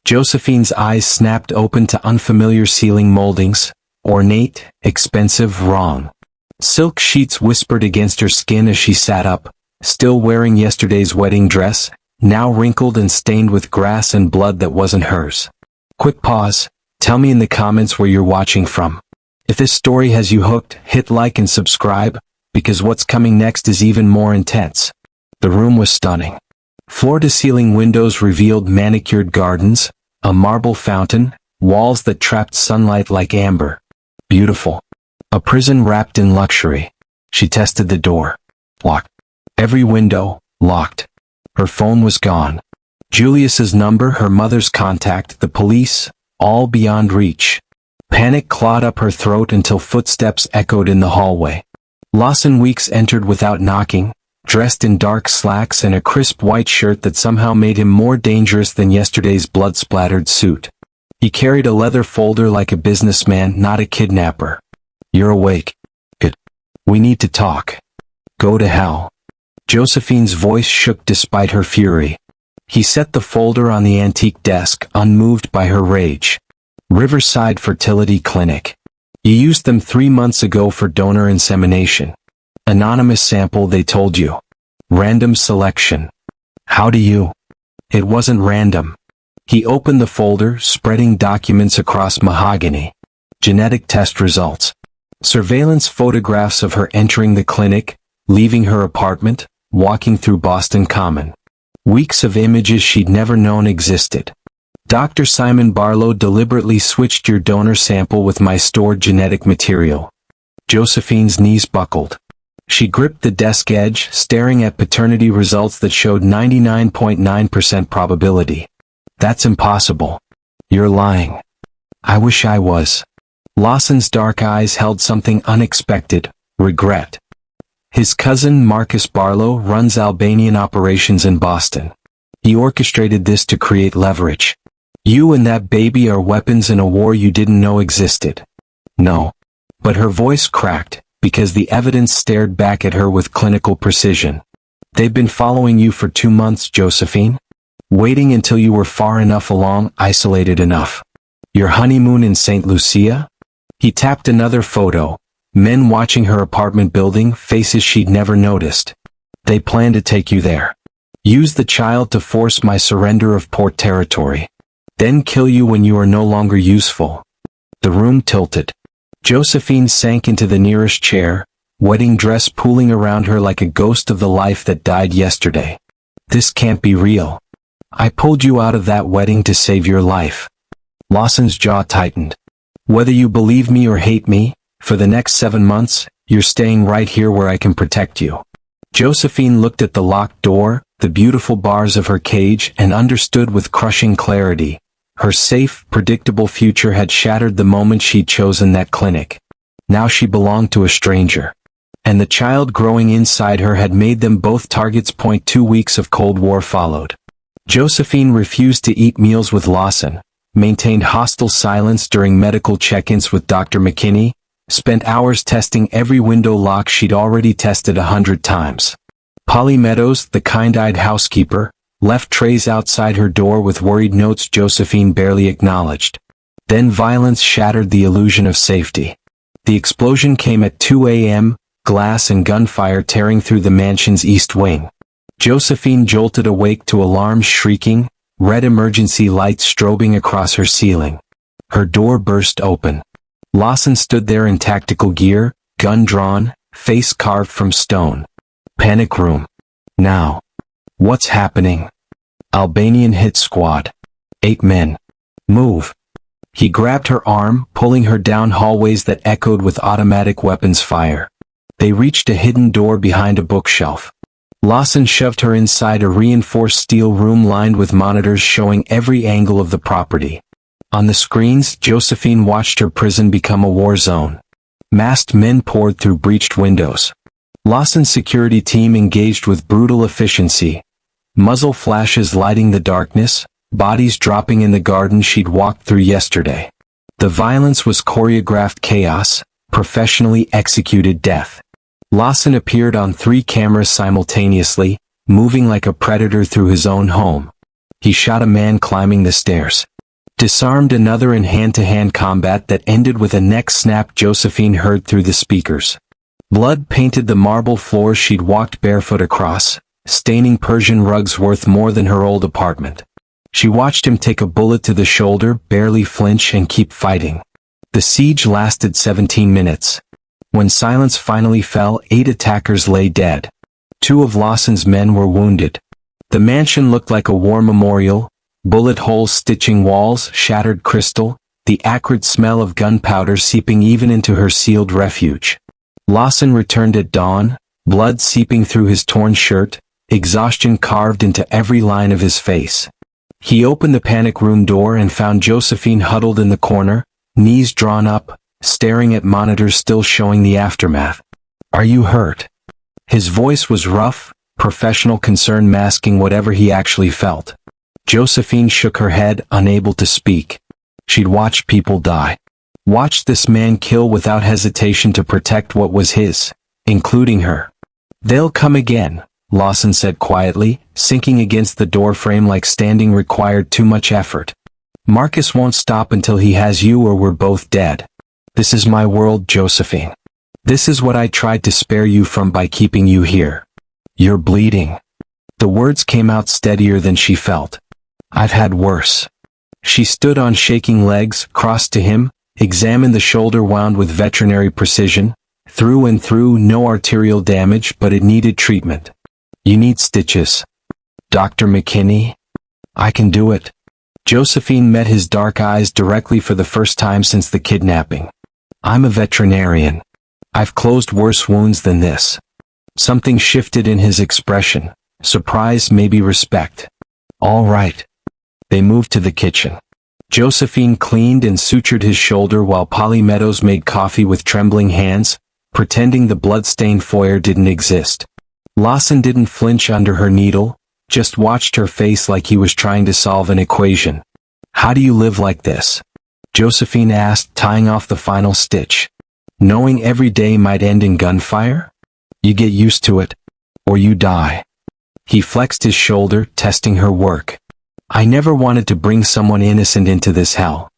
Josephine's eyes snapped open to unfamiliar ceiling moldings. Ornate, expensive, wrong. Silk sheets whispered against her skin as she sat up, still wearing yesterday's wedding dress, now wrinkled and stained with grass and blood that wasn't hers. Quick pause. Tell me in the comments where you're watching from. If this story has you hooked, hit like and subscribe, because what's coming next is even more intense. The room was stunning. Floor-to-ceiling windows revealed manicured gardens, a marble fountain, walls that trapped sunlight like amber. Beautiful. A prison wrapped in luxury. She tested the door. Locked. Every window, locked. Her phone was gone. Julius's number, her mother's contact, the police, all beyond reach. Panic clawed up her throat until footsteps echoed in the hallway. Lawson Weeks entered without knocking, dressed in dark slacks and a crisp white shirt that somehow made him more dangerous than yesterday's blood-splattered suit. He carried a leather folder like a businessman, not a kidnapper. You're awake. Good. We need to talk. Go to hell. Josephine's voice shook despite her fury. He set the folder on the antique desk, unmoved by her rage. Riverside Fertility Clinic. You used them 3 months ago for donor insemination. Anonymous sample, they told you. Random selection. How do you? It wasn't random. He opened the folder, spreading documents across mahogany. Genetic test results. Surveillance photographs of her entering the clinic, leaving her apartment, walking through Boston Common. Weeks of images she'd never known existed. Dr. Simon Barlow deliberately switched your donor sample with my stored genetic material. Josephine's knees buckled. She gripped the desk edge, staring at paternity results that showed 99.9% probability. That's impossible. You're lying. I wish I was. Lawson's dark eyes held something unexpected, regret. His cousin Marcus Barlow runs Albanian operations in Boston. He orchestrated this to create leverage. You and that baby are weapons in a war you didn't know existed. No. But her voice cracked, because the evidence stared back at her with clinical precision. They've been following you for 2 months, Josephine. Waiting until you were far enough along, isolated enough. Your honeymoon in St. Lucia? He tapped another photo. Men watching her apartment building, faces she'd never noticed. They plan to take you there. Use the child to force my surrender of port territory. Then kill you when you are no longer useful. The room tilted. Josephine sank into the nearest chair, wedding dress pooling around her like a ghost of the life that died yesterday. This can't be real. I pulled you out of that wedding to save your life. Lawson's jaw tightened. Whether you believe me or hate me, for the next 7 months, you're staying right here where I can protect you. Josephine looked at the locked door, the beautiful bars of her cage, and understood with crushing clarity. Her safe, predictable future had shattered the moment she'd chosen that clinic. Now she belonged to a stranger. And the child growing inside her had made them both targets. 2 weeks of Cold War followed. Josephine refused to eat meals with Lawson, maintained hostile silence during medical check-ins with Dr. McKinney, spent hours testing every window lock she'd already tested 100 times. Polly Meadows, the kind-eyed housekeeper, left trays outside her door with worried notes Josephine barely acknowledged. Then violence shattered the illusion of safety. The explosion came at 2 a.m., glass and gunfire tearing through the mansion's east wing. Josephine jolted awake to alarms shrieking, red emergency lights strobing across her ceiling. Her door burst open. Lawson stood there in tactical gear, gun drawn, face carved from stone. Panic room. Now. What's happening? Albanian hit squad. 8 men. Move. He grabbed her arm, pulling her down hallways that echoed with automatic weapons fire. They reached a hidden door behind a bookshelf. Lawson shoved her inside a reinforced steel room lined with monitors showing every angle of the property. On the screens, Josephine watched her prison become a war zone. Masked men poured through breached windows. Lawson's security team engaged with brutal efficiency. Muzzle flashes lighting the darkness, bodies dropping in the garden she'd walked through yesterday. The violence was choreographed chaos, professionally executed death. Lawson appeared on 3 cameras simultaneously, moving like a predator through his own home. He shot a man climbing the stairs. disarmed another in hand-to-hand combat that ended with a neck snap Josephine heard through the speakers. Blood painted the marble floors she'd walked barefoot across, staining Persian rugs worth more than her old apartment. She watched him take a bullet to the shoulder, barely flinch, and keep fighting. The siege lasted 17 minutes. When silence finally fell, 8 attackers lay dead. 2 of Lawson's men were wounded. The mansion looked like a war memorial, bullet holes stitching walls, shattered crystal, the acrid smell of gunpowder seeping even into her sealed refuge. Lawson returned at dawn, blood seeping through his torn shirt, exhaustion carved into every line of his face. He opened the panic room door and found Josephine huddled in the corner, knees drawn up, staring at monitors still showing the aftermath. "Are you hurt?" His voice was rough, professional concern masking whatever he actually felt. Josephine shook her head, unable to speak. She'd watched people die. Watched this man kill without hesitation to protect what was his, including her. "They'll come again," Lawson said quietly, sinking against the doorframe like standing required too much effort. "Marcus won't stop until he has you or we're both dead. This is my world, Josephine. This is what I tried to spare you from by keeping you here. You're bleeding." The words came out steadier than she felt. "I've had worse." She stood on shaking legs, crossed to him, examined the shoulder wound with veterinary precision. Through and through, no arterial damage, but it needed treatment. "You need stitches." "Dr. McKinney?" "I can do it." Josephine met his dark eyes directly for the first time since the kidnapping. "I'm a veterinarian. I've closed worse wounds than this." Something shifted in his expression. Surprise, maybe respect. "All right." They moved to the kitchen. Josephine cleaned and sutured his shoulder while Polly Meadows made coffee with trembling hands, pretending the blood-stained foyer didn't exist. Lawson didn't flinch under her needle, just watched her face like he was trying to solve an equation. "How do you live like this?" Josephine asked, tying off the final stitch. "Knowing every day might end in gunfire? You get used to it, or you die." He flexed his shoulder, testing her work. "I never wanted to bring someone innocent into this hell.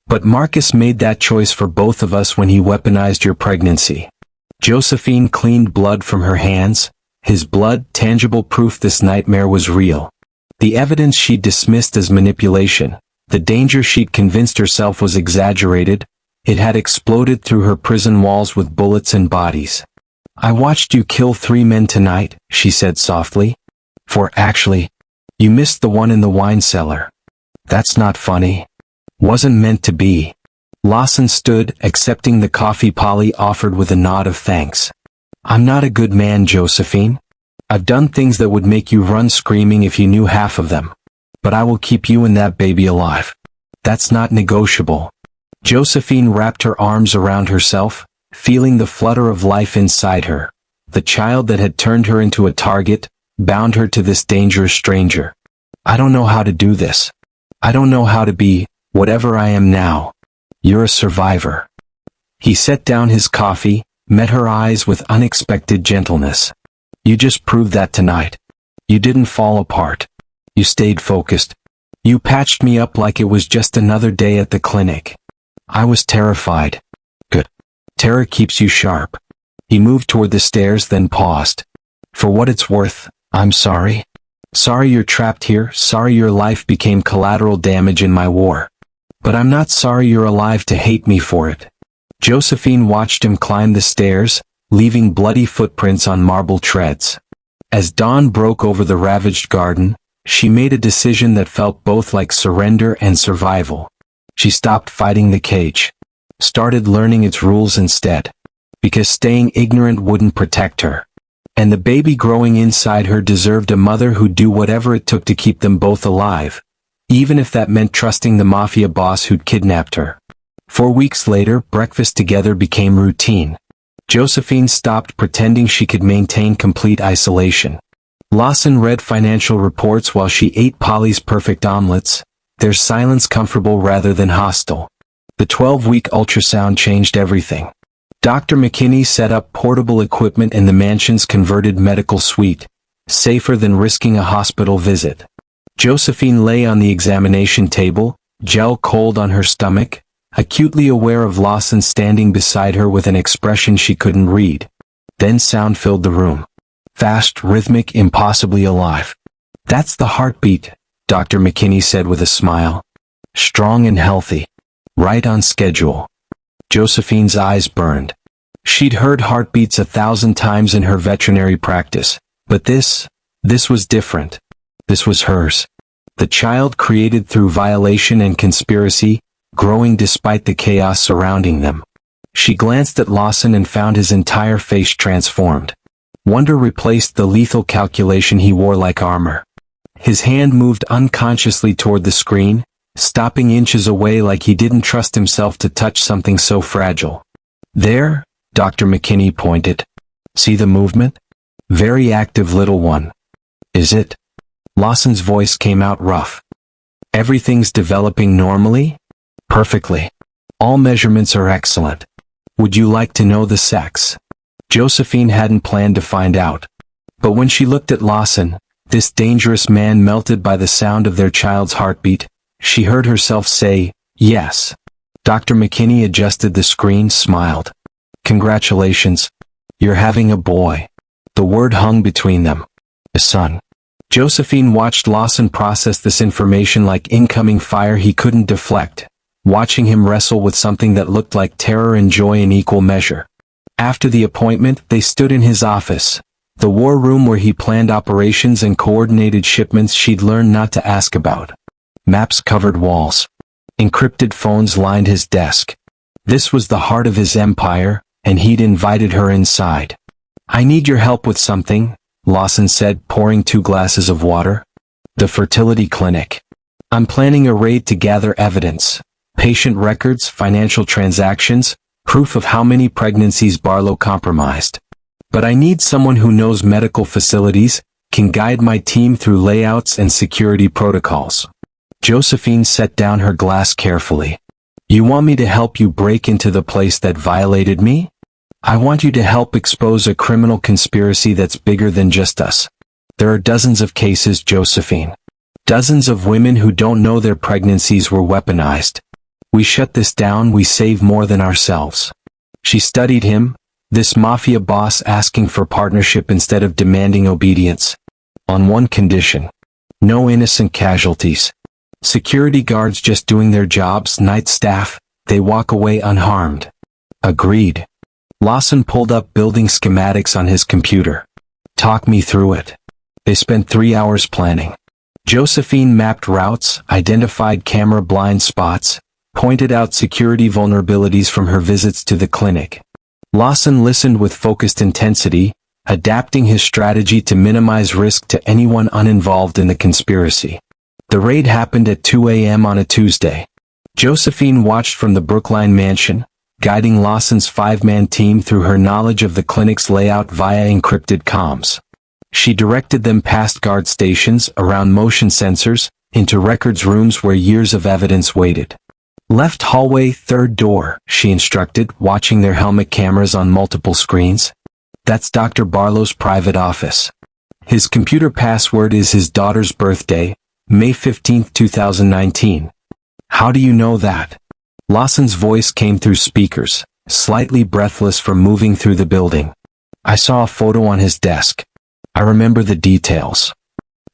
But Marcus made that choice for both of us when he weaponized your pregnancy." Josephine cleaned blood from her hands, his blood, tangible proof this nightmare was real. The evidence she'd dismissed as manipulation, the danger she'd convinced herself was exaggerated, it had exploded through her prison walls with bullets and bodies. "I watched you kill 3 men tonight," she said softly. Actually, you missed the one in the wine cellar." "That's not funny." "Wasn't meant to be." Lawson stood, accepting the coffee Polly offered with a nod of thanks. "I'm not a good man, Josephine. I've done things that would make you run screaming if you knew half of them. But I will keep you and that baby alive. That's not negotiable." Josephine wrapped her arms around herself, feeling the flutter of life inside her. The child that had turned her into a target, bound her to this dangerous stranger. "I don't know how to do this. I don't know how to be, whatever I am now. You're a survivor." He set down his coffee, met her eyes with unexpected gentleness. "You just proved that tonight. You didn't fall apart. You stayed focused. You patched me up like it was just another day at the clinic. I was terrified." "Good. Terror keeps you sharp." He moved toward the stairs, then paused. "For what it's worth, I'm sorry. Sorry you're trapped here, sorry your life became collateral damage in my war. But I'm not sorry you're alive to hate me for it." Josephine watched him climb the stairs, leaving bloody footprints on marble treads. As dawn broke over the ravaged garden, she made a decision that felt both like surrender and survival. She stopped fighting the cage. Started learning its rules instead. Because staying ignorant wouldn't protect her. And the baby growing inside her deserved a mother who'd do whatever it took to keep them both alive, even if that meant trusting the Mafia boss who'd kidnapped her. 4 weeks later, breakfast together became routine. Josephine stopped pretending she could maintain complete isolation. Lawson read financial reports while she ate Polly's perfect omelets, their silence comfortable rather than hostile. The 12-week ultrasound changed everything. Dr. McKinney set up portable equipment in the mansion's converted medical suite, safer than risking a hospital visit. Josephine lay on the examination table, gel cold on her stomach, acutely aware of Lawson standing beside her with an expression she couldn't read. Then sound filled the room. Fast, rhythmic, impossibly alive. That's the heartbeat, Dr. McKinney said with a smile. Strong and healthy. Right on schedule. Josephine's eyes burned. She'd heard heartbeats 1,000 times in her veterinary practice, but this was different. This was hers. The child created through violation and conspiracy, growing despite the chaos surrounding them. She glanced at Lawson and found his entire face transformed. Wonder replaced the lethal calculation he wore like armor. His hand moved unconsciously toward the screen, stopping inches away like he didn't trust himself to touch something so fragile. There, Dr. McKinney pointed. See the movement? Very active, little one. Is it? Lawson's voice came out rough. Everything's developing normally? Perfectly. All measurements are excellent. Would you like to know the sex? Josephine hadn't planned to find out. But when she looked at Lawson, this dangerous man melted by the sound of their child's heartbeat, she heard herself say, yes. Dr. McKinney adjusted the screen, smiled. Congratulations. You're having a boy. The word hung between them. A son. Josephine watched Lawson process this information like incoming fire he couldn't deflect, watching him wrestle with something that looked like terror and joy in equal measure. After the appointment, they stood in his office, the war room where he planned operations and coordinated shipments she'd learned not to ask about. Maps covered walls. Encrypted phones lined his desk. This was the heart of his empire, and he'd invited her inside. I need your help with something, Lawson said, pouring 2 glasses of water. The fertility clinic. I'm planning a raid to gather evidence. Patient records, financial transactions, proof of how many pregnancies Barlow compromised. But I need someone who knows medical facilities, can guide my team through layouts and security protocols. Josephine set down her glass carefully. You want me to help you break into the place that violated me? I want you to help expose a criminal conspiracy that's bigger than just us. There are dozens of cases, Josephine. Dozens of women who don't know their pregnancies were weaponized. We shut this down, we save more than ourselves. She studied him, this mafia boss asking for partnership instead of demanding obedience. On one condition. No innocent casualties. Security guards just doing their jobs, night staff, they walk away unharmed. Agreed. Lawson pulled up building schematics on his computer. Talk me through it. They spent 3 hours planning. Josephine mapped routes, identified camera blind spots, pointed out security vulnerabilities from her visits to the clinic. Lawson listened with focused intensity, adapting his strategy to minimize risk to anyone uninvolved in the conspiracy. The raid happened at 2 a.m. on a Tuesday. Josephine watched from the Brookline mansion, guiding Lawson's 5-man team through her knowledge of the clinic's layout via encrypted comms. She directed them past guard stations, around motion sensors, into records rooms where years of evidence waited. Left hallway, 3rd door, she instructed, watching their helmet cameras on multiple screens. That's Dr. Barlow's private office. His computer password is his daughter's birthday, May 15, 2019. How do you know that? Lawson's voice came through speakers, slightly breathless from moving through the building. I saw a photo on his desk. I remember the details.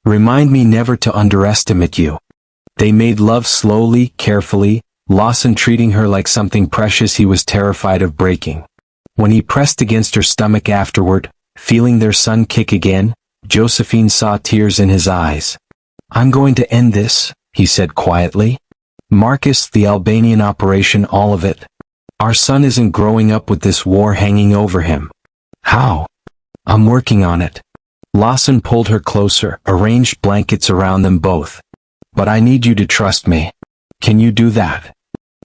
Remind me never to underestimate you. They made love slowly, carefully, Lawson treating her like something precious he was terrified of breaking. When he pressed against her stomach afterward, feeling their son kick again, Josephine saw tears in his eyes. I'm going to end this, he said quietly. Marcus, the Albanian operation, all of it. Our son isn't growing up with this war hanging over him. How? I'm working on it. Lawson pulled her closer, arranged blankets around them both. But I need you to trust me. Can you do that?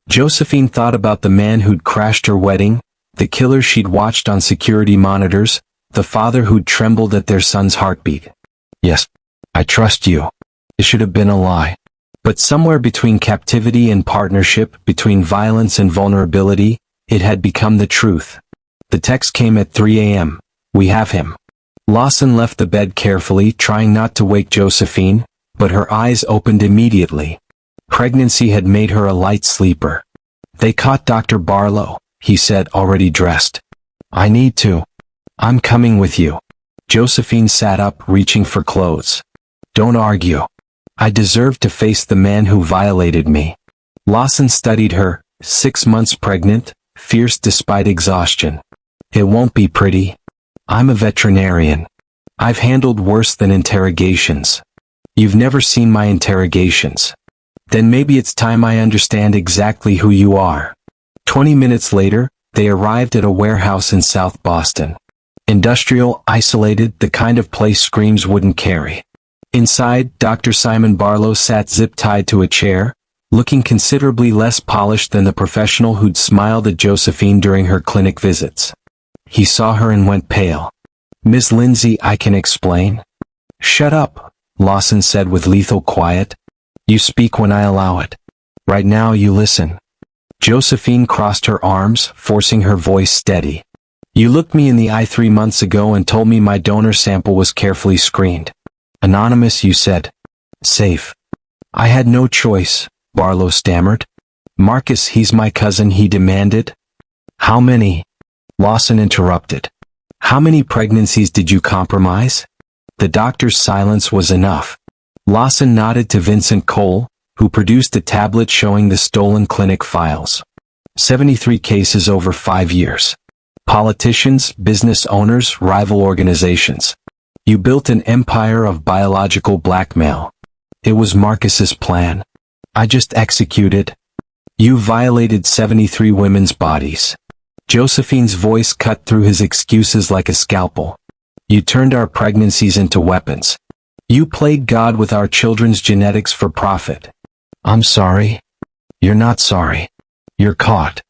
Josephine thought about the man who'd crashed her wedding, the killer she'd watched on security monitors, the father who'd trembled at their son's heartbeat. Yes, I trust you. It should have been a lie. But somewhere between captivity and partnership, between violence and vulnerability, it had become the truth. The text came at 3 a.m. We have him. Lawson left the bed carefully, trying not to wake Josephine, but her eyes opened immediately. Pregnancy had made her a light sleeper. They caught Dr. Barlow, he said, already dressed. I need to. I'm coming with you. Josephine sat up, reaching for clothes. Don't argue. I deserve to face the man who violated me. Lawson studied her, 6 months pregnant, fierce despite exhaustion. It won't be pretty. I'm a veterinarian. I've handled worse than interrogations. You've never seen my interrogations. Then maybe it's time I understand exactly who you are. 20 minutes later, they arrived at a warehouse in South Boston. Industrial, isolated, the kind of place screams wouldn't carry. Inside, Dr. Simon Barlow sat zip-tied to a chair, looking considerably less polished than the professional who'd smiled at Josephine during her clinic visits. He saw her and went pale. Miss Lindsay, I can explain. Shut up, Lawson said with lethal quiet. You speak when I allow it. Right now you listen. Josephine crossed her arms, forcing her voice steady. You looked me in the eye 3 months ago and told me my donor sample was carefully screened. Anonymous, you said. Safe. I had no choice, Barlow stammered. Marcus, he's my cousin, he demanded. How many? Lawson interrupted. How many pregnancies did you compromise? The doctor's silence was enough. Lawson nodded to Vincent Cole, who produced a tablet showing the stolen clinic files. 73 cases over 5 years. Politicians, business owners, rival organizations. You built an empire of biological blackmail. It was Marcus's plan. I just executed. You violated 73 women's bodies. Josephine's voice cut through his excuses like a scalpel. You turned our pregnancies into weapons. You played God with our children's genetics for profit. I'm sorry. You're not sorry. You're caught.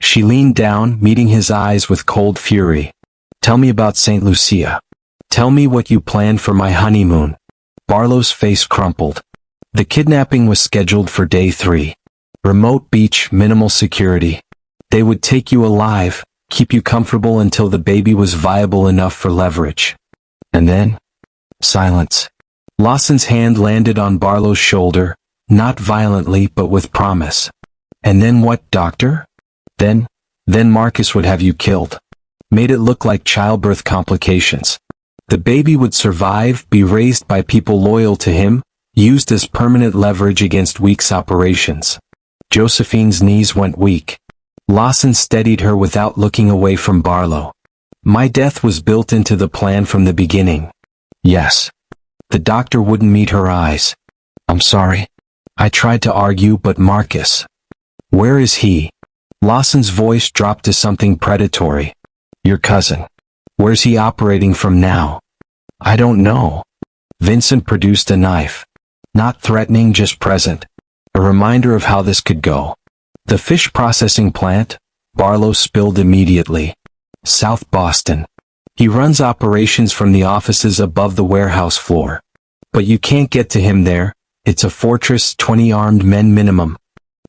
She leaned down, meeting his eyes with cold fury. Tell me about St. Lucia. Tell me what you planned for my honeymoon. Barlow's face crumpled. The kidnapping was scheduled for day 3. Remote beach, minimal security. They would take you alive, keep you comfortable until the baby was viable enough for leverage. And then? Silence. Lawson's hand landed on Barlow's shoulder, not violently but with promise. And then what, doctor? Then Marcus would have you killed. Made it look like childbirth complications. The baby would survive, be raised by people loyal to him, used as permanent leverage against Week's operations. Josephine's knees went weak. Lawson steadied her without looking away from Barlow. My death was built into the plan from the beginning. Yes. The doctor wouldn't meet her eyes. I'm sorry. I tried to argue, but Marcus. Where is he? Lawson's voice dropped to something predatory. Your cousin. Where's he operating from now? I don't know. Vincent produced a knife. Not threatening, just present. A reminder of how this could go. The fish processing plant, Barlow spilled immediately. South Boston. He runs operations from the offices above the warehouse floor. But you can't get to him there, it's a fortress, 20 armed men minimum.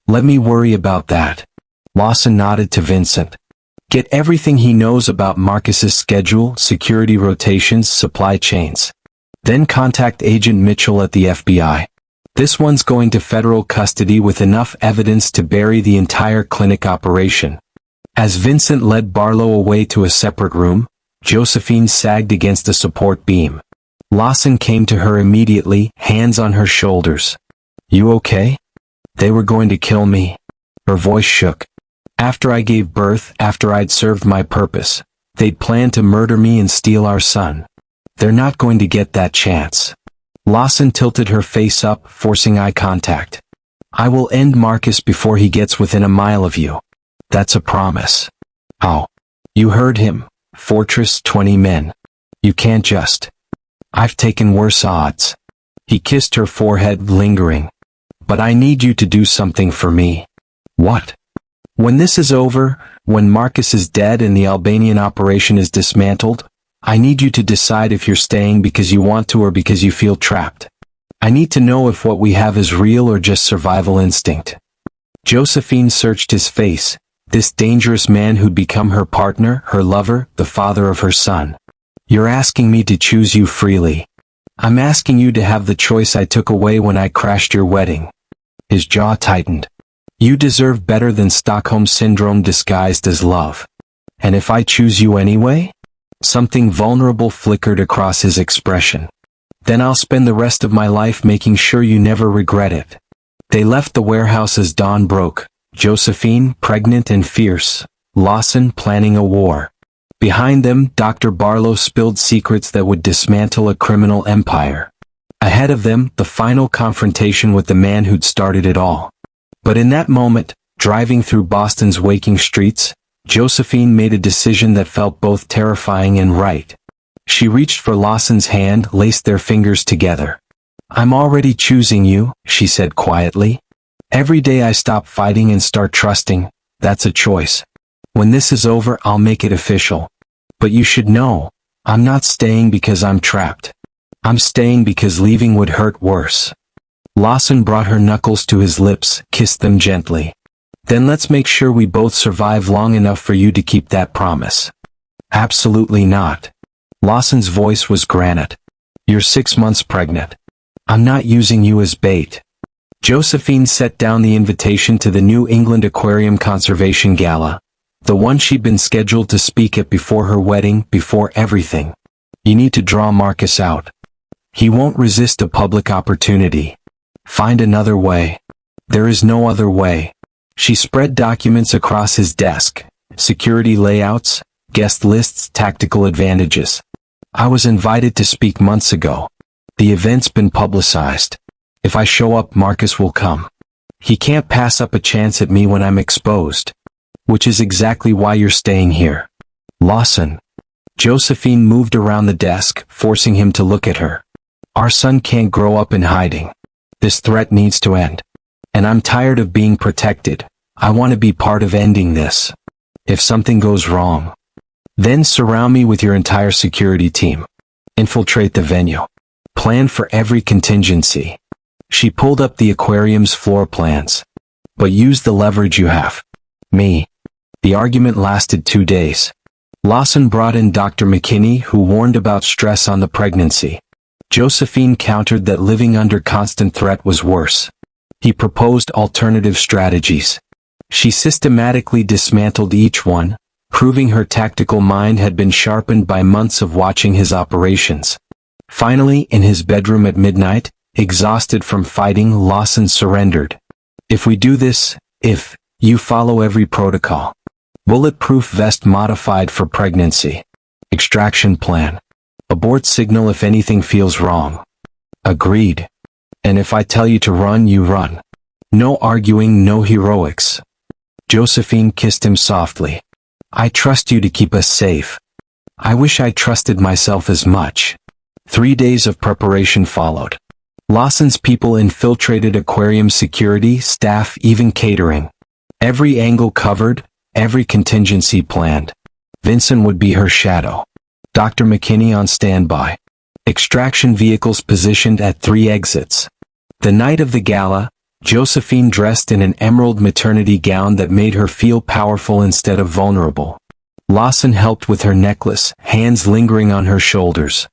Let me worry about that. Lawson nodded to Vincent. Get everything he knows about Marcus's schedule, security rotations, supply chains. Then contact Agent Mitchell at the FBI. This one's going to federal custody with enough evidence to bury the entire clinic operation. As Vincent led Barlow away to a separate room, Josephine sagged against a support beam. Lawson came to her immediately, hands on her shoulders. You okay? They were going to kill me. Her voice shook. After I gave birth, after I'd served my purpose, they'd planned to murder me and steal our son. They're not going to get that chance. Lawson tilted her face up, forcing eye contact. I will end Marcus before he gets within a mile of you. That's a promise. Oh. You heard him. Fortress, 20 men. You can't just. I've taken worse odds. He kissed her forehead, lingering. But I need you to do something for me. What? When this is over, when Marcus is dead and the Albanian operation is dismantled, I need you to decide if you're staying because you want to or because you feel trapped. I need to know if what we have is real or just survival instinct. Josephine searched his face, this dangerous man who'd become her partner, her lover, the father of her son. You're asking me to choose you freely. I'm asking you to have the choice I took away when I crashed your wedding. His jaw tightened. You deserve better than Stockholm Syndrome disguised as love. And if I choose you anyway? Something vulnerable flickered across his expression. Then I'll spend the rest of my life making sure you never regret it. They left the warehouse as dawn broke, Josephine pregnant and fierce, Lawson planning a war. Behind them, Dr. Barlow spilled secrets that would dismantle a criminal empire. Ahead of them, the final confrontation with the man who'd started it all. But in that moment, driving through Boston's waking streets, Josephine made a decision that felt both terrifying and right. She reached for Lawson's hand, laced their fingers together. I'm already choosing you, she said quietly. Every day I stop fighting and start trusting, that's a choice. When this is over, I'll make it official. But you should know, I'm not staying because I'm trapped. I'm staying because leaving would hurt worse. Lawson brought her knuckles to his lips, kissed them gently. Then let's make sure we both survive long enough for you to keep that promise. Absolutely not. Lawson's voice was granite. You're 6 months pregnant. I'm not using you as bait. Josephine set down the invitation to the New England Aquarium Conservation Gala, the one she'd been scheduled to speak at before her wedding, before everything. You need to draw Marcus out. He won't resist a public opportunity. Find another way. There is no other way. She spread documents across his desk, security layouts, guest lists, tactical advantages. I was invited to speak months ago. The event's been publicized. If I show up, Marcus will come. He can't pass up a chance at me when I'm exposed. Which is exactly why you're staying here. Lawson. Josephine moved around the desk, forcing him to look at her. Our son can't grow up in hiding. This threat needs to end. And I'm tired of being protected. I want to be part of ending this. If something goes wrong, then surround me with your entire security team. Infiltrate the venue. Plan for every contingency. She pulled up the aquarium's floor plans. But use the leverage you have. Me. The argument lasted 2 days. Lawson brought in Dr. McKinney, who warned about stress on the pregnancy. Josephine countered that living under constant threat was worse. He proposed alternative strategies. She systematically dismantled each one, proving her tactical mind had been sharpened by months of watching his operations. Finally, in his bedroom at midnight, exhausted from fighting, Lawson surrendered. If we do this, if you follow every protocol. Bulletproof vest modified for pregnancy. Extraction plan. Abort signal if anything feels wrong. Agreed. And if I tell you to run, you run. No arguing, no heroics. Josephine kissed him softly. I trust you to keep us safe. I wish I trusted myself as much. 3 days of preparation followed. Lawson's people infiltrated aquarium security, staff, even catering. Every angle covered, every contingency planned. Vincent would be her shadow. Dr. McKinney on standby. Extraction vehicles positioned at 3 exits. The night of the gala, Josephine dressed in an emerald maternity gown that made her feel powerful instead of vulnerable. Lawson helped with her necklace, hands lingering on her shoulders.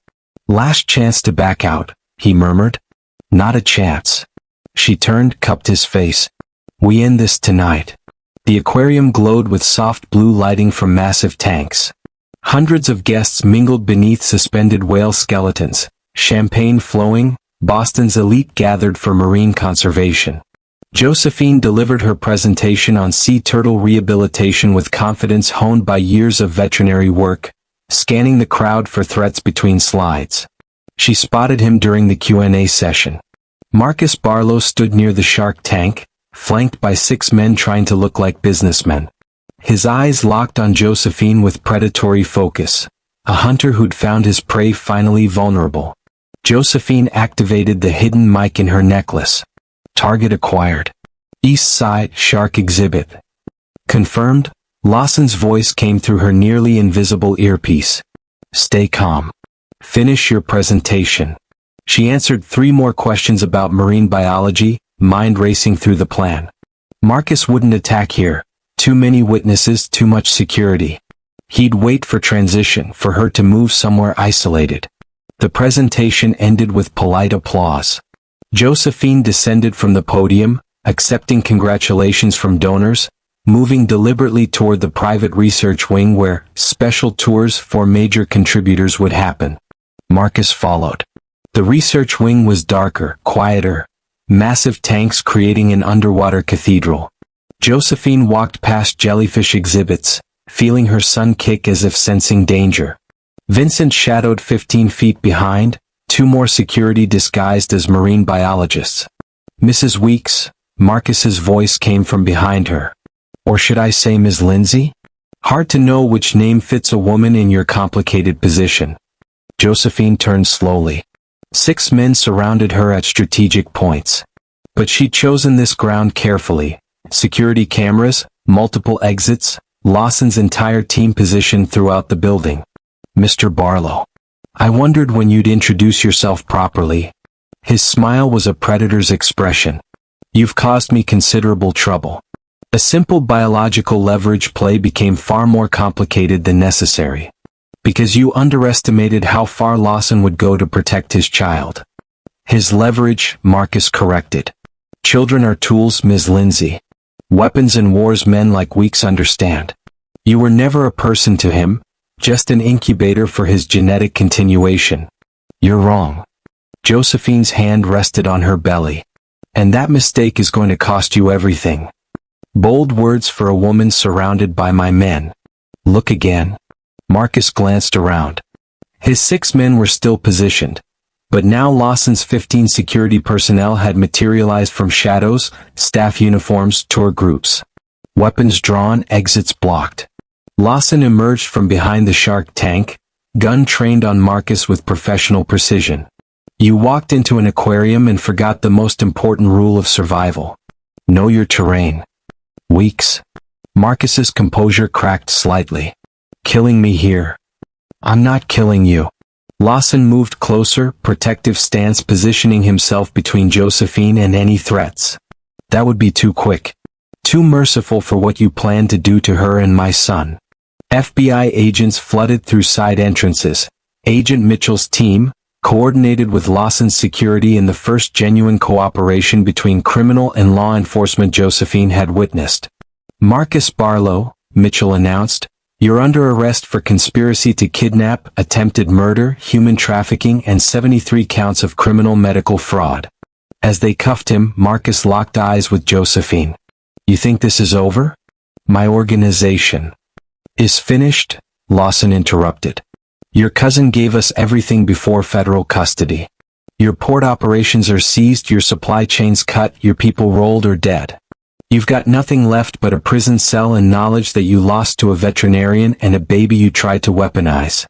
Last chance to back out, he murmured. Not a chance. She turned, cupped his face. We end this tonight. The aquarium glowed with soft blue lighting from massive tanks. Hundreds of guests mingled beneath suspended whale skeletons, champagne flowing. Boston's elite gathered for marine conservation. Josephine delivered her presentation on sea turtle rehabilitation with confidence honed by years of veterinary work, scanning the crowd for threats between slides. She spotted him during the Q&A session. Marcus Barlow stood near the shark tank, flanked by 6 men trying to look like businessmen. His eyes locked on Josephine with predatory focus, a hunter who'd found his prey finally vulnerable. Josephine activated the hidden mic in her necklace. Target acquired. East Side Shark Exhibit. Confirmed. Lawson's voice came through her nearly invisible earpiece. Stay calm. Finish your presentation. She answered 3 more questions about marine biology, mind racing through the plan. Marcus wouldn't attack here. Too many witnesses, too much security. He'd wait for transition, for her to move somewhere isolated. The presentation ended with polite applause. Josephine descended from the podium, accepting congratulations from donors, moving deliberately toward the private research wing where special tours for major contributors would happen. Marcus followed. The research wing was darker, quieter, massive tanks creating an underwater cathedral. Josephine walked past jellyfish exhibits, feeling her son kick as if sensing danger. Vincent shadowed 15 feet behind, two more security disguised as marine biologists. Mrs. Weeks, Marcus's voice came from behind her. Or should I say Ms. Lindsay? Hard to know which name fits a woman in your complicated position. Josephine turned slowly. 6 men surrounded her at strategic points. But she'd chosen this ground carefully. Security cameras, multiple exits, Lawson's entire team positioned throughout the building. Mr. Barlow. I wondered when you'd introduce yourself properly. His smile was a predator's expression. You've caused me considerable trouble. A simple biological leverage play became far more complicated than necessary. Because you underestimated how far Lawson would go to protect his child. His leverage, Marcus corrected. Children are tools, Ms. Lindsay. Weapons in wars men like Weeks understand. You were never a person to him, just an incubator for his genetic continuation. You're wrong. Josephine's hand rested on her belly. And that mistake is going to cost you everything. Bold words for a woman surrounded by my men. Look again. Marcus glanced around. His 6 men were still positioned. But now Lawson's 15 security personnel had materialized from shadows, staff uniforms, tour groups. Weapons drawn, exits blocked. Lawson emerged from behind the shark tank, gun trained on Marcus with professional precision. You walked into an aquarium and forgot the most important rule of survival. Know your terrain. Weeks. Marcus's composure cracked slightly. Killing me here. I'm not killing you. Lawson moved closer, protective stance positioning himself between Josephine and any threats. That would be too quick. Too merciful for what you plan to do to her and my son. FBI agents flooded through side entrances. Agent Mitchell's team, coordinated with Lawson's security in the first genuine cooperation between criminal and law enforcement Josephine had witnessed. Marcus Barlow, Mitchell announced, you're under arrest for conspiracy to kidnap, attempted murder, human trafficking, and 73 counts of criminal medical fraud. As they cuffed him, Marcus locked eyes with Josephine. You think this is over? My organization is finished, Lawson interrupted. Your cousin gave us everything before federal custody. Your port operations are seized, your supply chains cut, your people rolled or dead. You've got nothing left but a prison cell and knowledge that you lost to a veterinarian and a baby you tried to weaponize.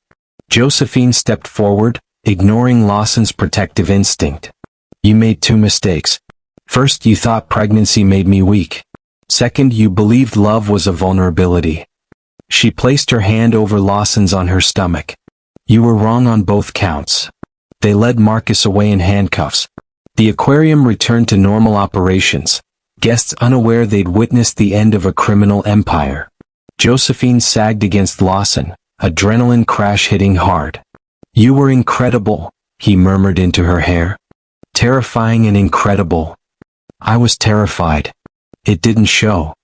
Josephine stepped forward, ignoring Lawson's protective instinct. You made 2 mistakes. First, you thought pregnancy made me weak. Second, you believed love was a vulnerability. She placed her hand over Lawson's on her stomach. You were wrong on both counts. They led Marcus away in handcuffs. The aquarium returned to normal operations. Guests unaware they'd witnessed the end of a criminal empire. Josephine sagged against Lawson, adrenaline crash hitting hard. You were incredible, he murmured into her hair. Terrifying and incredible. I was terrified. It didn't show.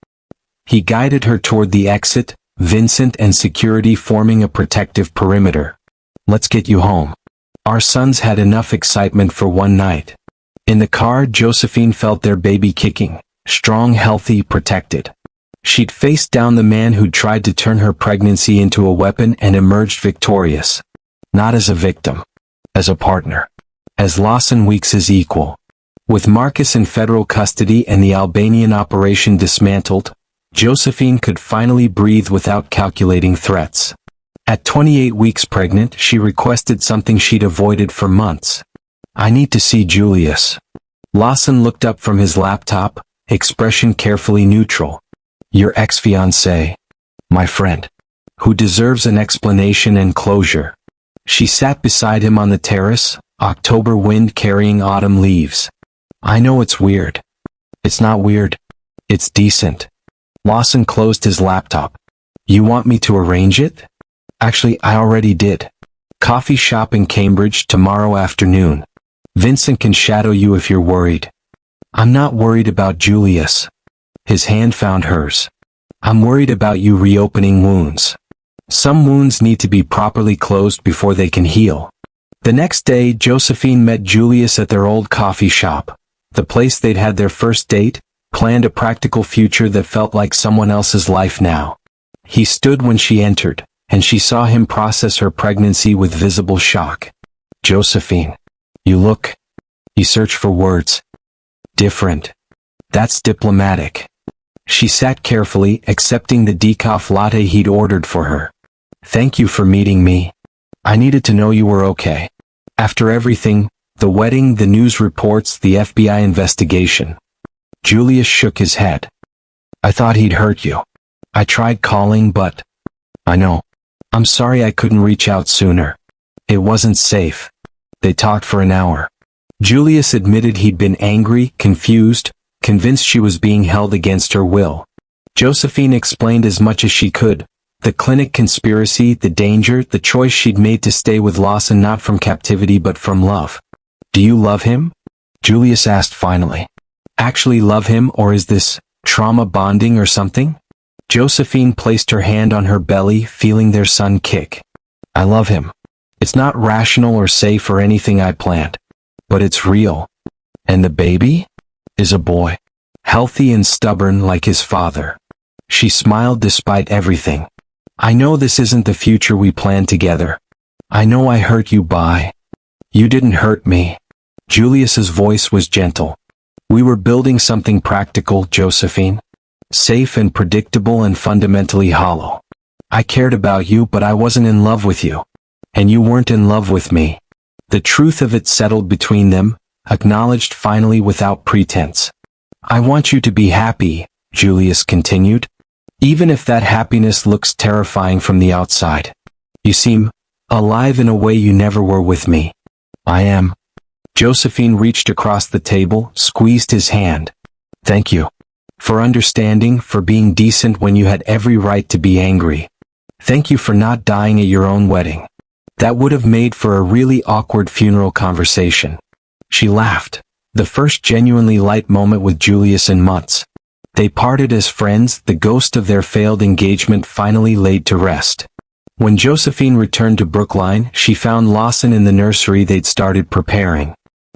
He guided her toward the exit, Vincent and security forming a protective perimeter. Let's get you home. Our sons had enough excitement for one night. In the car, Josephine felt their baby kicking. Strong, healthy, protected. She'd faced down the man who'd tried to turn her pregnancy into a weapon and emerged victorious. Not as a victim. As a partner. As Lawson Weeks' equal. With Marcus in federal custody and the Albanian operation dismantled, Josephine could finally breathe without calculating threats. At 28 weeks pregnant, she requested something she'd avoided for months. I need to see Julius. Lawson looked up from his laptop, expression carefully neutral. Your ex-fiancé. My friend. Who deserves an explanation and closure. She sat beside him on the terrace, October wind carrying autumn leaves. I know it's weird. It's not weird. It's decent. Lawson closed his laptop. You want me to arrange it? Actually, I already did. Coffee shop in Cambridge tomorrow afternoon. Vincent can shadow you if you're worried. I'm not worried about Julius. His hand found hers. I'm worried about you reopening wounds. Some wounds need to be properly closed before they can heal. The next day, Josephine met Julius at their old coffee shop, the place they'd had their first date, planned a practical future that felt like someone else's life now. He stood when she entered, and she saw him process her pregnancy with visible shock. Josephine, you look, he searched for words. Different. That's diplomatic. She sat carefully, accepting the decaf latte he'd ordered for her. Thank you for meeting me. I needed to know you were okay. After everything, the wedding, the news reports, the FBI investigation. Julius shook his head. I thought he'd hurt you. I tried calling, but... I know. I'm sorry I couldn't reach out sooner. It wasn't safe. They talked for an hour. Julius admitted he'd been angry, confused, convinced she was being held against her will. Josephine explained as much as she could. The clinic conspiracy, the danger, the choice she'd made to stay with Lawson not from captivity but from love. Do you love him? Julius asked finally. Actually love him, or is this trauma bonding or something? Josephine placed her hand on her belly, feeling their son kick. I love him. It's not rational or safe or anything I planned. But it's real. And the baby? Is a boy. Healthy and stubborn like his father. She smiled despite everything. I know this isn't the future we planned together. I know I hurt you by. You didn't hurt me. Julius's voice was gentle. We were building something practical, Josephine. Safe and predictable and fundamentally hollow. I cared about you, but I wasn't in love with you. And you weren't in love with me. The truth of it settled between them, acknowledged finally without pretense. I want you to be happy, Julius continued. Even if that happiness looks terrifying from the outside. You seem alive in a way you never were with me. I am. Josephine reached across the table, squeezed his hand. Thank you. For understanding, for being decent when you had every right to be angry. Thank you for not dying at your own wedding. That would have made for a really awkward funeral conversation. She laughed. The first genuinely light moment with Julius in months. They parted as friends, the ghost of their failed engagement finally laid to rest. When Josephine returned to Brookline, she found Lawson in the nursery they'd started preparing.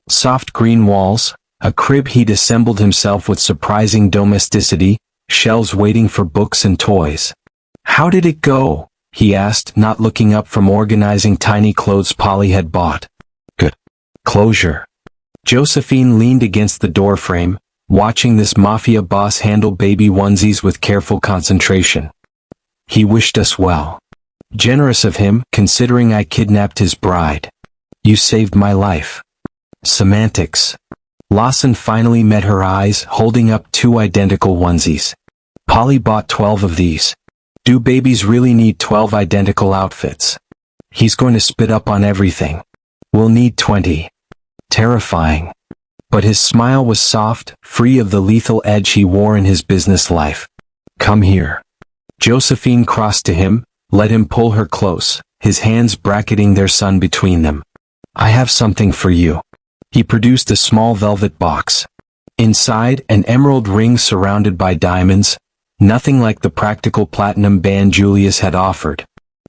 Soft green walls, a crib he'd assembled himself with surprising domesticity, shelves waiting for books and toys. How did it go? He asked, not looking up from organizing tiny clothes Polly had bought. Good. Closure. Josephine leaned against the doorframe, watching this mafia boss handle baby onesies with careful concentration. He wished us well. Generous of him, considering I kidnapped his bride. You saved my life. Semantics. Lawson finally met her eyes, holding up 2 identical onesies. Polly bought 12 of these. Do babies really need 12 identical outfits? He's going to spit up on everything. We'll need 20. Terrifying. But his smile was soft, free of the lethal edge he wore in his business life. Come here. Josephine crossed to him, let him pull her close, his hands bracketing their son between them. I have something for you. He produced a small velvet box. Inside, an emerald ring surrounded by diamonds, nothing like the practical platinum band Julius had offered.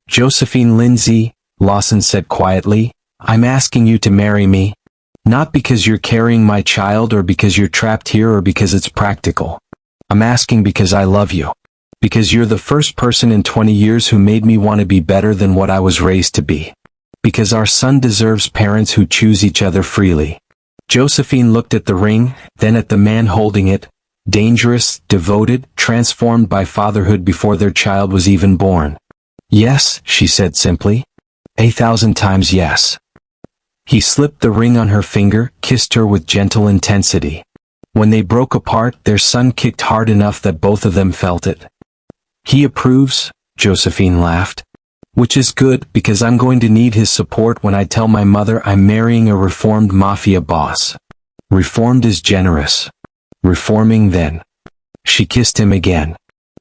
Josephine Lindsay, Lawson said quietly, I'm asking you to marry me. Not because you're carrying my child or because you're trapped here or because it's practical. I'm asking because I love you. Because you're the first person in 20 years who made me want to be better than what I was raised to be. Because our son deserves parents who choose each other freely. Josephine looked at the ring, then at the man holding it, dangerous, devoted, transformed by fatherhood before their child was even born. Yes, she said simply. 1,000 times yes. He slipped the ring on her finger, kissed her with gentle intensity. When they broke apart, their son kicked hard enough that both of them felt it. He approves, Josephine laughed. Which is good, because I'm going to need his support when I tell my mother I'm marrying a reformed mafia boss. Reformed is generous. Reforming then. She kissed him again.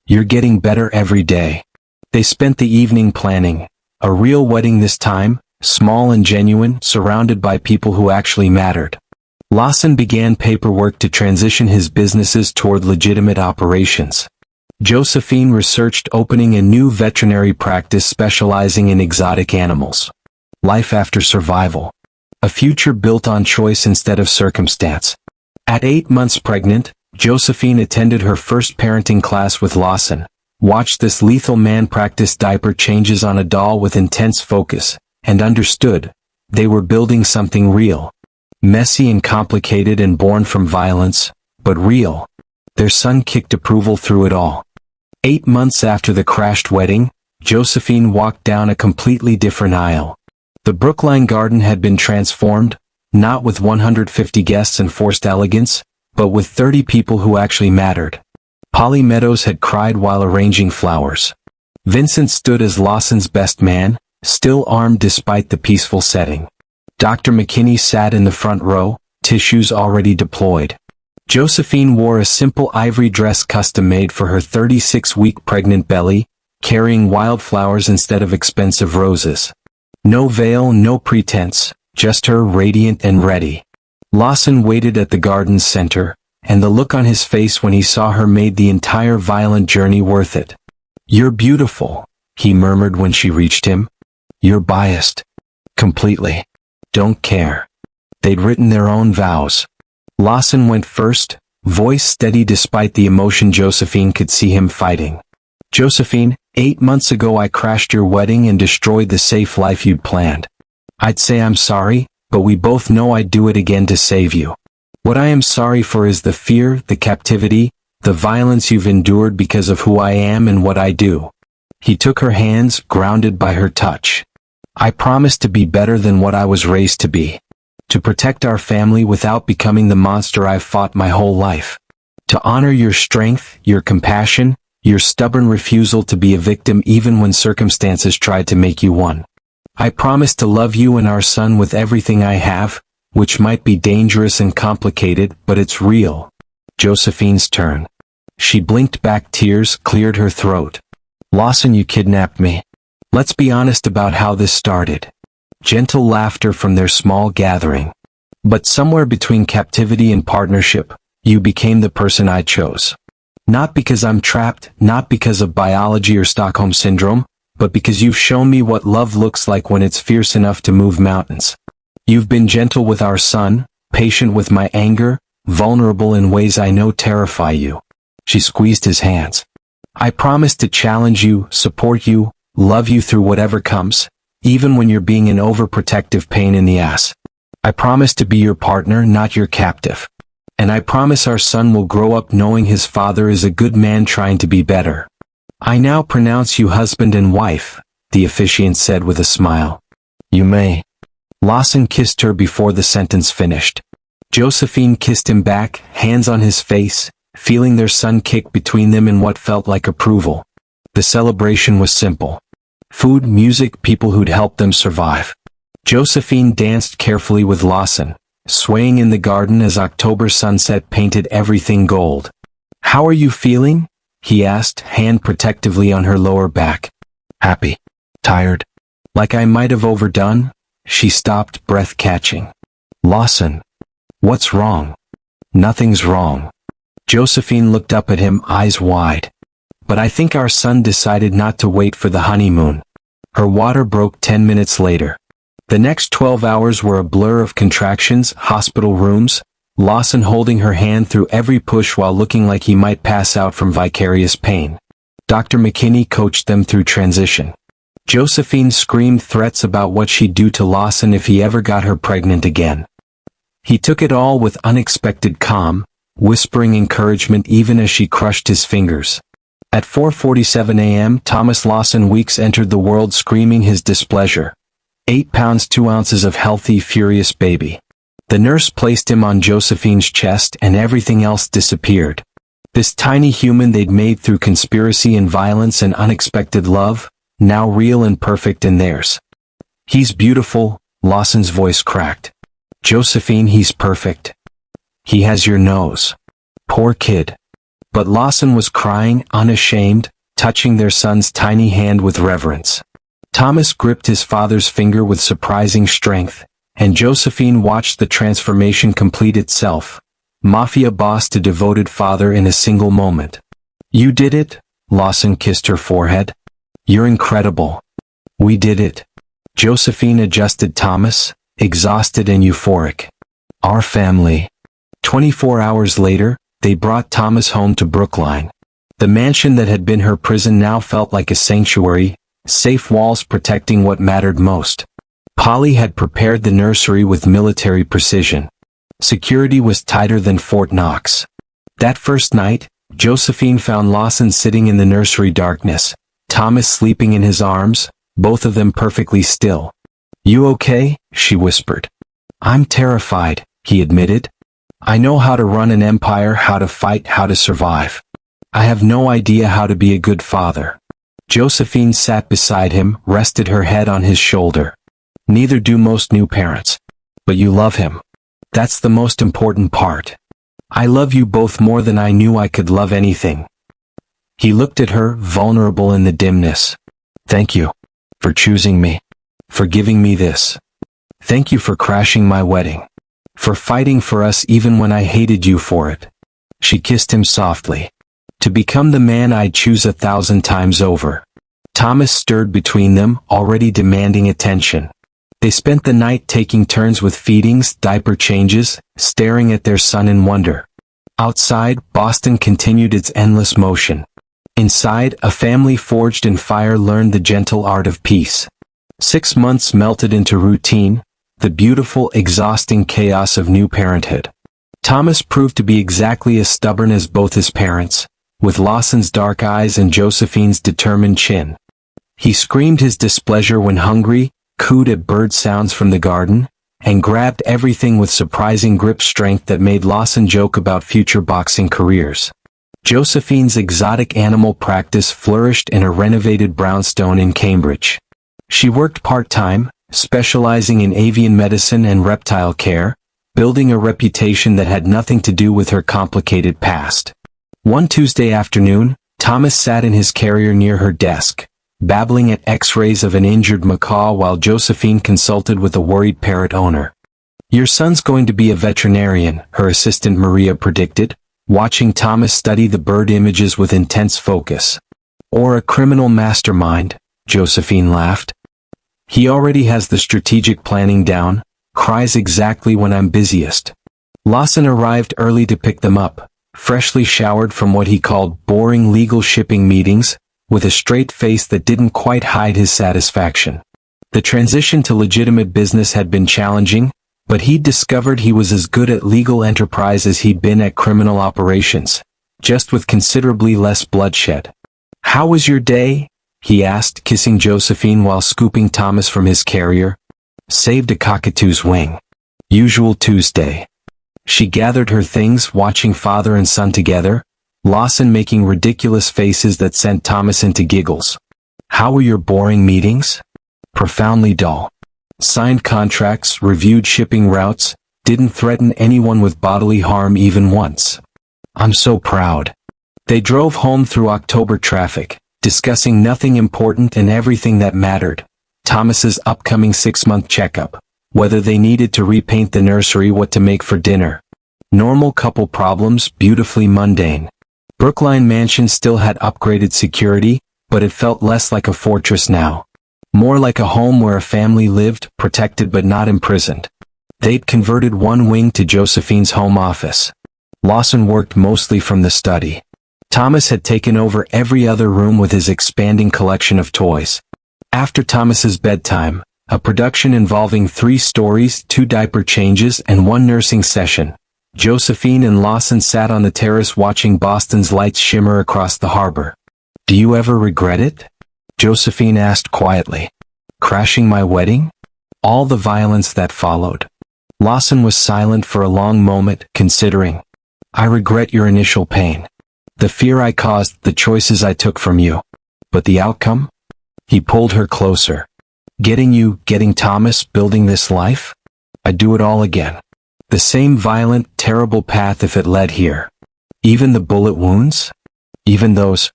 You're getting better every day. They spent the evening planning. A real wedding this time, small and genuine, surrounded by people who actually mattered. Lawson began paperwork to transition his businesses toward legitimate operations. Josephine researched opening a new veterinary practice specializing in exotic animals. Life after survival. A future built on choice instead of circumstance. At 8 months pregnant, Josephine attended her first parenting class with Lawson, watched this lethal man practice diaper changes on a doll with intense focus, and understood they were building something real. Messy and complicated and born from violence, but real. Their son kicked approval through it all. 8 months after the crashed wedding, Josephine walked down a completely different aisle. The Brookline garden had been transformed, not with 150 guests and forced elegance, but with 30 people who actually mattered. Polly Meadows had cried while arranging flowers. Vincent stood as Lawson's best man, still armed despite the peaceful setting. Dr. McKinney sat in the front row, tissues already deployed. Josephine wore a simple ivory dress custom-made for her 36-week pregnant belly, carrying wildflowers instead of expensive roses. No veil, no pretense, just her radiant and ready. Lawson waited at the garden's center, and the look on his face when he saw her made the entire violent journey worth it. "You're beautiful," he murmured when she reached him. "You're biased. Completely. Don't care." They'd written their own vows. Lawson went first, voice steady despite the emotion Josephine could see him fighting. "Josephine, 8 months ago I crashed your wedding and destroyed the safe life you'd planned. I'd say I'm sorry, but we both know I'd do it again to save you. What I am sorry for is the fear, the captivity, the violence you've endured because of who I am and what I do." He took her hands, grounded by her touch. "I promise to be better than what I was raised to be. To protect our family without becoming the monster I've fought my whole life. To honor your strength, your compassion, your stubborn refusal to be a victim even when circumstances tried to make you one. I promise to love you and our son with everything I have, which might be dangerous and complicated, but it's real." Josephine's turn. She blinked back, tears cleared her throat. "Lawson, you kidnapped me. Let's be honest about how this started." Gentle laughter from their small gathering. "But somewhere between captivity and partnership, you became the person I chose. Not because I'm trapped, not because of biology or Stockholm Syndrome, but because you've shown me what love looks like when it's fierce enough to move mountains. You've been gentle with our son, patient with my anger, vulnerable in ways I know terrify you." She squeezed his hands. "I promise to challenge you, support you, love you through whatever comes, even when you're being an overprotective pain in the ass. I promise to be your partner, not your captive. And I promise our son will grow up knowing his father is a good man trying to be better. I now pronounce you husband and wife," the officiant said with a smile. "You may." Lawson kissed her before the sentence finished. Josephine kissed him back, hands on his face, feeling their son kick between them in what felt like approval. The celebration was simple. Food, music, people who'd helped them survive. Josephine danced carefully with Lawson, swaying in the garden as October sunset painted everything gold. "How are you feeling?" he asked, hand protectively on her lower back. "Happy. Tired. Like I might have overdone?" She stopped, breath catching. "Lawson. What's wrong?" "Nothing's wrong." Josephine looked up at him, eyes wide. "But I think our son decided not to wait for the honeymoon." Her water broke 10 minutes later. The next 12 hours were a blur of contractions, hospital rooms, Lawson holding her hand through every push while looking like he might pass out from vicarious pain. Dr. McKinney coached them through transition. Josephine screamed threats about what she'd do to Lawson if he ever got her pregnant again. He took it all with unexpected calm, whispering encouragement even as she crushed his fingers. At 4:47 a.m., Thomas Lawson Weeks entered the world screaming his displeasure. 8 pounds 2 ounces of healthy, furious baby. The nurse placed him on Josephine's chest and everything else disappeared. This tiny human they'd made through conspiracy and violence and unexpected love, now real and perfect in theirs. "He's beautiful," Lawson's voice cracked. "Josephine, he's perfect. He has your nose. Poor kid." But Lawson was crying, unashamed, touching their son's tiny hand with reverence. Thomas gripped his father's finger with surprising strength, and Josephine watched the transformation complete itself. Mafia boss to devoted father in a single moment. You did it, Lawson kissed her forehead. You're incredible. We did it. Josephine adjusted Thomas, exhausted and euphoric. Our family. 24 hours later, they brought Thomas home to Brookline. The mansion that had been her prison now felt like a sanctuary, safe walls protecting what mattered most. Polly had prepared the nursery with military precision. Security was tighter than Fort Knox. That first night, Josephine found Lawson sitting in the nursery darkness, Thomas sleeping in his arms, both of them perfectly still. You okay? She whispered. I'm terrified, he admitted. I know how to run an empire, how to fight, how to survive. I have no idea how to be a good father. Josephine sat beside him, rested her head on his shoulder. Neither do most new parents. But you love him. That's the most important part. I love you both more than I knew I could love anything. He looked at her, vulnerable in the dimness. Thank you. For choosing me. For giving me this. Thank you for crashing my wedding. For fighting for us even when I hated you for it. She kissed him softly. To become the man I'd choose 1,000 times over. Thomas stirred between them, already demanding attention. They spent the night taking turns with feedings, diaper changes, staring at their son in wonder. Outside, Boston continued its endless motion. Inside, a family forged in fire learned the gentle art of peace. 6 months melted into routine, the beautiful, exhausting chaos of new parenthood. Thomas proved to be exactly as stubborn as both his parents, with Lawson's dark eyes and Josephine's determined chin. He screamed his displeasure when hungry, cooed at bird sounds from the garden, and grabbed everything with surprising grip strength that made Lawson joke about future boxing careers. Josephine's exotic animal practice flourished in a renovated brownstone in Cambridge. She worked part-time, specializing in avian medicine and reptile care, building a reputation that had nothing to do with her complicated past. One Tuesday afternoon, Thomas sat in his carrier near her desk, babbling at X-rays of an injured macaw while Josephine consulted with a worried parrot owner. Your son's going to be a veterinarian, her assistant Maria predicted, watching Thomas study the bird images with intense focus. Or a criminal mastermind, Josephine laughed. He already has the strategic planning down, cries exactly when I'm busiest. Lawson arrived early to pick them up, freshly showered from what he called boring legal shipping meetings, with a straight face that didn't quite hide his satisfaction. The transition to legitimate business had been challenging, but he'd discovered he was as good at legal enterprise as he'd been at criminal operations, just with considerably less bloodshed. How was your day? He asked, kissing Josephine while scooping Thomas from his carrier. Saved a cockatoo's wing. Usual Tuesday. She gathered her things, watching father and son together, Lawson making ridiculous faces that sent Thomas into giggles. How were your boring meetings? Profoundly dull. Signed contracts, reviewed shipping routes, didn't threaten anyone with bodily harm even once. I'm so proud. They drove home through October traffic, discussing nothing important and everything that mattered. Thomas's upcoming 6-month checkup, whether they needed to repaint the nursery, what to make for dinner. Normal couple problems, beautifully mundane. Brookline Mansion still had upgraded security, but it felt less like a fortress now. More like a home where a family lived, protected but not imprisoned. They'd converted one wing to Josephine's home office. Lawson worked mostly from the study. Thomas had taken over every other room with his expanding collection of toys. After Thomas's bedtime, a production involving 3 stories, 2 diaper changes, and 1 nursing session, Josephine and Lawson sat on the terrace watching Boston's lights shimmer across the harbor. Do you ever regret it? Josephine asked quietly. Crashing my wedding? All the violence that followed. Lawson was silent for a long moment, considering. I regret your initial pain. The fear I caused, the choices I took from you. But the outcome? He pulled her closer. Getting Thomas, building this life? I'd do it all again. The same violent, terrible path if it led here. Even the bullet wounds? Even those?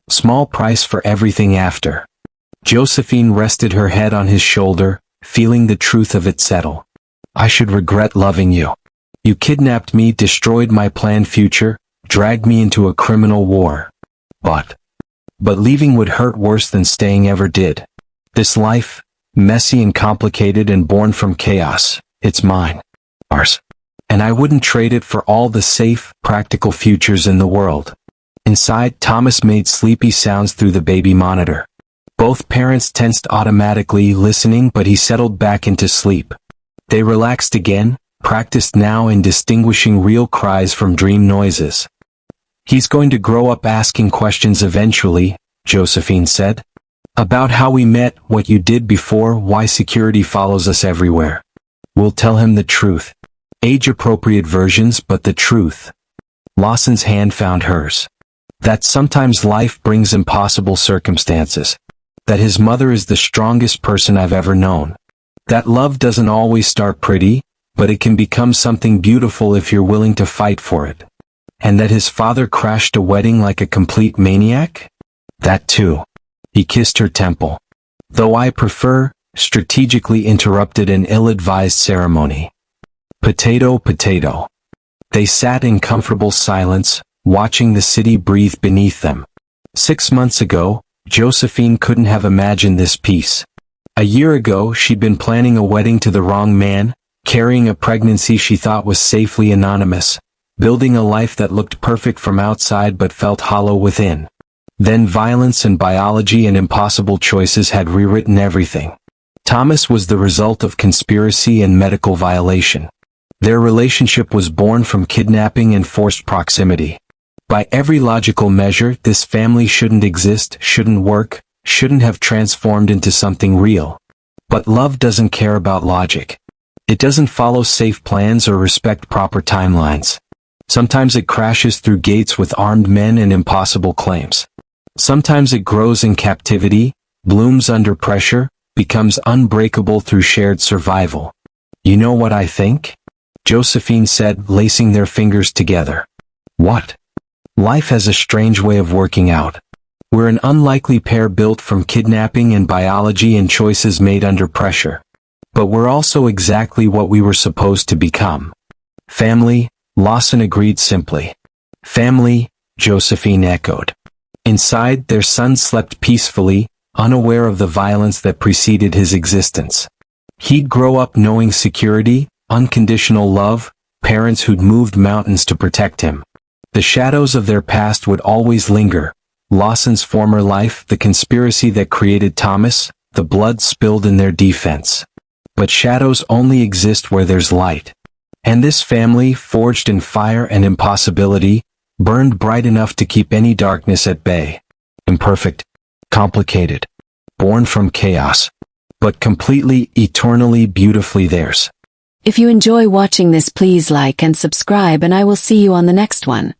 Small price for everything after. Josephine rested her head on his shoulder, feeling the truth of it settle. I should regret loving you. You kidnapped me, destroyed my planned future, dragged me into a criminal war. But leaving would hurt worse than staying ever did. This life, messy and complicated and born from chaos, it's mine. Ours. And I wouldn't trade it for all the safe, practical futures in the world. Inside, Thomas made sleepy sounds through the baby monitor. Both parents tensed automatically, listening, but he settled back into sleep. They relaxed again, practiced now in distinguishing real cries from dream noises. He's going to grow up asking questions eventually, Josephine said. About how we met, what you did before, why security follows us everywhere. We'll tell him the truth. Age-appropriate versions, but the truth. Lawson's hand found hers. That sometimes life brings impossible circumstances. That his mother is the strongest person I've ever known. That love doesn't always start pretty, but it can become something beautiful if you're willing to fight for it. And that his father crashed a wedding like a complete maniac? That too. He kissed her temple. Though I prefer, strategically interrupted an ill-advised ceremony. Potato, potato. They sat in comfortable silence, watching the city breathe beneath them. 6 months ago, Josephine couldn't have imagined this peace. A year ago, she'd been planning a wedding to the wrong man, carrying a pregnancy she thought was safely anonymous, building a life that looked perfect from outside but felt hollow within. Then violence and biology and impossible choices had rewritten everything. Thomas was the result of conspiracy and medical violation. Their relationship was born from kidnapping and forced proximity. By every logical measure, this family shouldn't exist, shouldn't work, shouldn't have transformed into something real. But love doesn't care about logic. It doesn't follow safe plans or respect proper timelines. Sometimes it crashes through gates with armed men and impossible claims. Sometimes it grows in captivity, blooms under pressure, becomes unbreakable through shared survival. You know what I think? Josephine said, lacing their fingers together. What? Life has a strange way of working out. We're an unlikely pair built from kidnapping and biology and choices made under pressure. But we're also exactly what we were supposed to become. Family, Lawson agreed simply. Family, Josephine echoed. Inside, their son slept peacefully, unaware of the violence that preceded his existence. He'd grow up knowing security, unconditional love, parents who'd moved mountains to protect him. The shadows of their past would always linger. Lawson's former life, the conspiracy that created Thomas, the blood spilled in their defense. But shadows only exist where there's light. And this family, forged in fire and impossibility, burned bright enough to keep any darkness at bay. Imperfect, complicated, born from chaos, but completely, eternally, beautifully theirs. If you enjoy watching this, please like and subscribe, and I will see you on the next one.